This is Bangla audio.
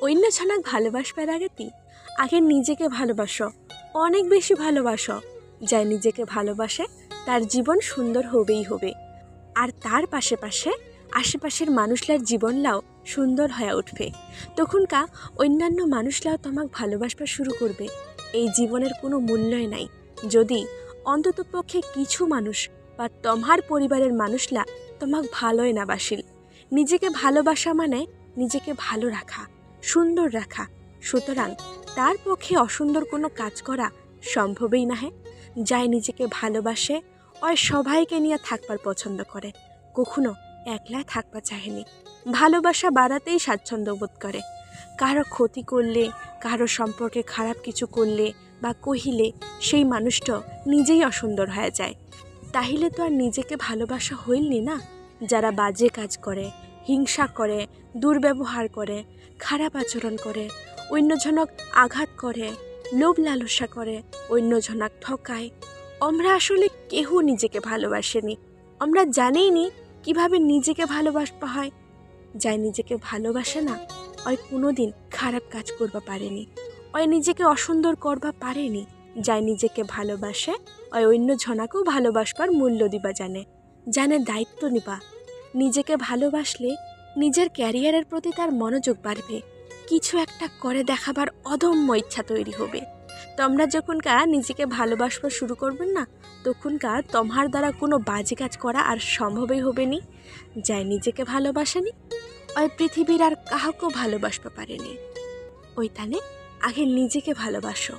অন্য জনক ভালোবাসবার আগে নিজেকে ভালোবাসো, অনেক বেশি ভালোবাসো। যাই নিজেকে ভালোবাসে তার জীবন সুন্দর হবেই হবে, আর তার পাশে আশেপাশের মানুষলার জীবনলাও সুন্দর হয়ে উঠবে। তখনকা অন্যান্য মানুষলাও তোমাক ভালোবাসবা শুরু করবে। এই জীবনের কোনো মূল্যই নাই যদি অন্ততপক্ষে কিছু মানুষ বা তোমার পরিবারের মানুষলা তোমাক ভালোই না বাসিল। নিজেকে ভালোবাসা মানে নিজেকে ভালো রাখা, সুন্দর রাখা। সুতরাং তার পক্ষে অসুন্দর কোনো কাজ করা সম্ভবই নাহে। যাই নিজেকে ভালোবাসে ওই সবাইকে নিয়ে থাকবার পছন্দ করে, কখনো একলা থাকবা চাহেনি। ভালোবাসা বাড়াতেই স্বাচ্ছন্দ্য বোধ করে। কারো ক্ষতি করলে, কারো সম্পর্কে খারাপ কিছু করলে বা কহিলে সেই মানুষটা নিজেই অসুন্দর হয়ে যায়। তাহলে তো আর নিজেকে ভালোবাসা হইলনি না। যারা বাজে কাজ করে, হিংসা করে, দুর্ব্যবহার করে, খারাপ আচরণ করে, অন্যজনক আঘাত করে, লোভ লালসা করে, অন্যজনক ঠকায়, আমরা আসলে কেহ নিজেকে ভালোবাসেনি। আমরা জানিই নি কিভাবে নিজেকে ভালোবাসতে হয়। যাই নিজেকে ভালোবাসে না ওই কোনোদিন খারাপ কাজ করবা পারেনি, ওই নিজেকে অসুন্দর করবা পারেনি। যাই নিজেকে ভালোবাসে ওই অন্য জনাকেও ভালোবাসবার মূল্য দিবা জানে দায়িত্ব নিবা। নিজেকে ভালোবাসলে নিজের ক্যারিয়ারের প্রতি তার মনোযোগ বাড়বে, কিছু একটা করে দেখাবার অদম্য ইচ্ছা তৈরি হবে। তোমরা যখনকার নিজেকে ভালোবাসবা শুরু করবেন না, তখনকার তোমার দ্বারা কোনো বাজে কাজ করা আর সম্ভবই হবে নি। যাই নিজেকে ভালোবাসেনি ওই পৃথিবীর আর কাউকেও ভালোবাসতে পারেনি। ওই তানে আগে নিজেকে ভালোবাসো।